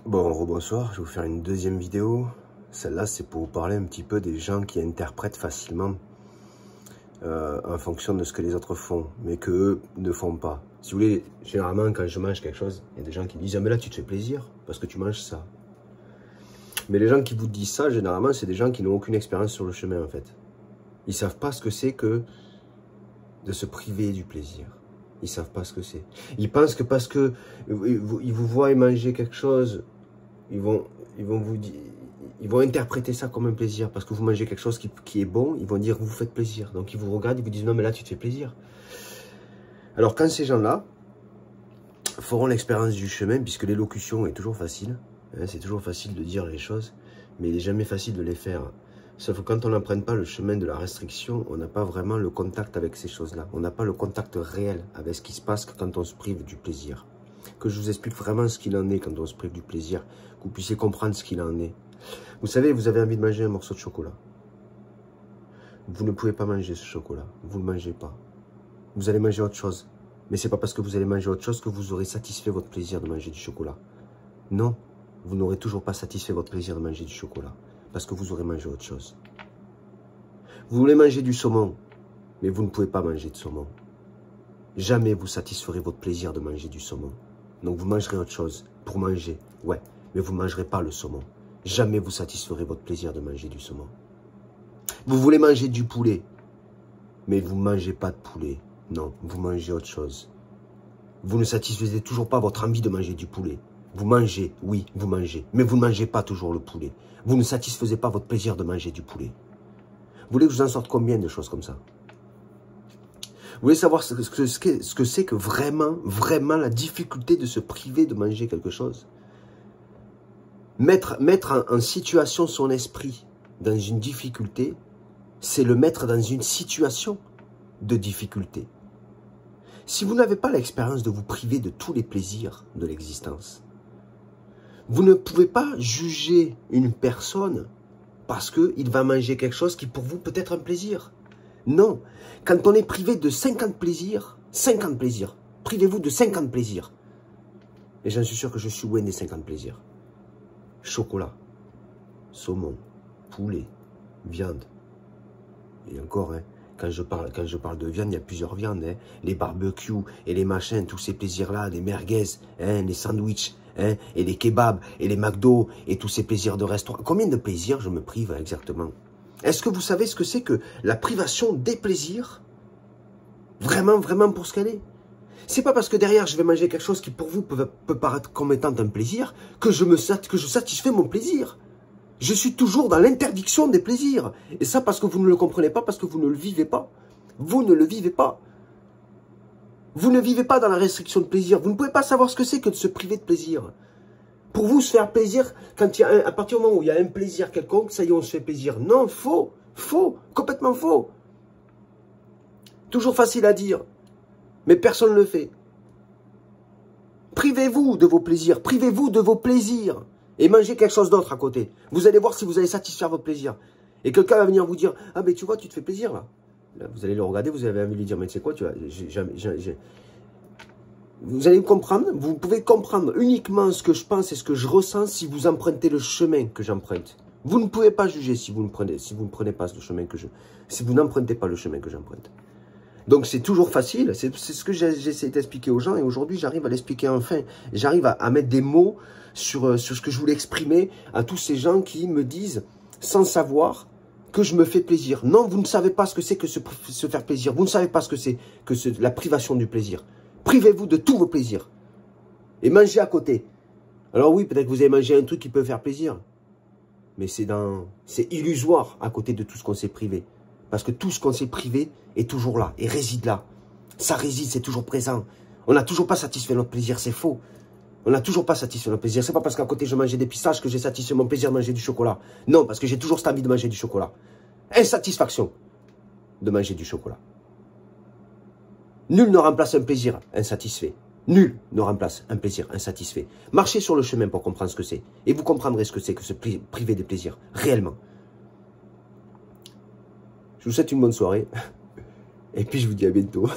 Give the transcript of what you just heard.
Bon, rebonsoir, je vais vous faire une deuxième vidéo. Celle-là, c'est pour vous parler un petit peu des gens qui interprètent facilement en fonction de ce que les autres font, mais qu'eux ne font pas. Si vous voulez, généralement, quand je mange quelque chose, il y a des gens qui me disent « Ah, mais là, tu te fais plaisir parce que tu manges ça. » Mais les gens qui vous disent ça, généralement, c'est des gens qui n'ont aucune expérience sur le chemin, en fait. Ils ne savent pas ce que c'est que de se priver du plaisir. Ils ne savent pas ce que c'est. Ils pensent que parce que ils vous voient manger quelque chose, ils vont interpréter ça comme un plaisir. Parce que vous mangez quelque chose qui est bon, ils vont dire vous faites plaisir. Donc ils vous regardent, ils vous disent non mais là tu te fais plaisir. Alors quand ces gens-là feront l'expérience du chemin, puisque l'élocution est toujours facile, hein, c'est toujours facile de dire les choses, mais il n'est jamais facile de les faire. Sauf que quand on n'emprunte pas le chemin de la restriction, on n'a pas vraiment le contact avec ces choses-là. On n'a pas le contact réel avec ce qui se passe quand on se prive du plaisir. Que je vous explique vraiment ce qu'il en est quand on se prive du plaisir, que vous puissiez comprendre ce qu'il en est. Vous savez, vous avez envie de manger un morceau de chocolat. Vous ne pouvez pas manger ce chocolat. Vous ne le mangez pas. Vous allez manger autre chose. Mais ce n'est pas parce que vous allez manger autre chose que vous aurez satisfait votre plaisir de manger du chocolat. Non, vous n'aurez toujours pas satisfait votre plaisir de manger du chocolat. Parce que vous aurez mangé autre chose. Vous voulez manger du saumon, mais vous ne pouvez pas manger de saumon. Jamais vous satisferez votre plaisir de manger du saumon. Donc vous mangerez autre chose pour manger, ouais, mais vous ne mangerez pas le saumon. Jamais vous satisferez votre plaisir de manger du saumon. Vous voulez manger du poulet, mais vous ne mangez pas de poulet. Non, vous mangez autre chose. Vous ne satisfaisez toujours pas votre envie de manger du poulet. Vous mangez, oui, vous mangez, mais vous ne mangez pas toujours le poulet. Vous ne satisfaisez pas votre plaisir de manger du poulet. Vous voulez que je vous en sorte combien de choses comme ça? Vous voulez savoir ce que c'est que vraiment la difficulté de se priver de manger quelque chose? Mettre en situation son esprit dans une difficulté, c'est le mettre dans une situation de difficulté. Si vous n'avez pas l'expérience de vous priver de tous les plaisirs de l'existence, vous ne pouvez pas juger une personne parce qu'il va manger quelque chose qui pour vous peut être un plaisir. Non, quand on est privé de 50 plaisirs, privez-vous de 50 plaisirs. Et j'en suis sûr que je suis loin des 50 plaisirs. Chocolat, saumon, poulet, viande. Et encore, hein, quand je parle de viande, il y a plusieurs viandes. Hein, les barbecues et les machins, tous ces plaisirs-là, les merguez, hein, les sandwichs, hein, et les kebabs, et les McDo, et tous ces plaisirs de restaurant. Combien de plaisirs je me prive exactement? Est-ce que vous savez ce que c'est que la privation des plaisirs? Vraiment pour ce qu'elle est. C'est pas parce que derrière je vais manger quelque chose qui pour vous peut paraître comme étant un plaisir que je satisfais mon plaisir. Je suis toujours dans l'interdiction des plaisirs. Et ça parce que vous ne le comprenez pas, parce que vous ne le vivez pas. Vous ne le vivez pas. Vous ne vivez pas dans la restriction de plaisir. Vous ne pouvez pas savoir ce que c'est que de se priver de plaisir. Pour vous, se faire plaisir, quand il y a à partir du moment où il y a un plaisir quelconque, ça y est, on se fait plaisir. Non, faux, complètement faux. Toujours facile à dire, mais personne ne le fait. Privez-vous de vos plaisirs, privez-vous de vos plaisirs et mangez quelque chose d'autre à côté. Vous allez voir si vous allez satisfaire votre plaisir. Et quelqu'un va venir vous dire, ah ben tu vois, tu te fais plaisir là. Là vous allez le regarder, vous avez envie de lui dire, mais tu sais quoi, tu vois, vous allez comprendre, vous pouvez comprendre uniquement ce que je pense et ce que je ressens si vous empruntez le chemin que j'emprunte. Vous ne pouvez pas juger si vous ne prenez pas le chemin que si vous n'empruntez pas le chemin que j'emprunte. Donc c'est toujours facile, c'est ce que j'essaie d'expliquer aux gens et aujourd'hui j'arrive à l'expliquer enfin. J'arrive à mettre des mots sur ce que je voulais exprimer à tous ces gens qui me disent sans savoir que je me fais plaisir. Non, vous ne savez pas ce que c'est que se faire plaisir. Vous ne savez pas ce que c'est que la privation du plaisir. Privez-vous de tous vos plaisirs. Et mangez à côté. Alors oui, peut-être que vous avez mangé un truc qui peut faire plaisir. Mais c'est illusoire à côté de tout ce qu'on s'est privé. Parce que tout ce qu'on s'est privé est toujours là et réside là. Ça réside, c'est toujours présent. On n'a toujours pas satisfait notre plaisir, c'est faux. On n'a toujours pas satisfait notre plaisir. C'est pas parce qu'à côté je mangeais des pistaches que j'ai satisfait mon plaisir de manger du chocolat. Non, parce que j'ai toujours cette envie de manger du chocolat. Insatisfaction de manger du chocolat. Nul ne remplace un plaisir insatisfait. Nul ne remplace un plaisir insatisfait. Marchez sur le chemin pour comprendre ce que c'est. Et vous comprendrez ce que c'est que se priver des plaisirs, réellement. Je vous souhaite une bonne soirée. Et puis je vous dis à bientôt.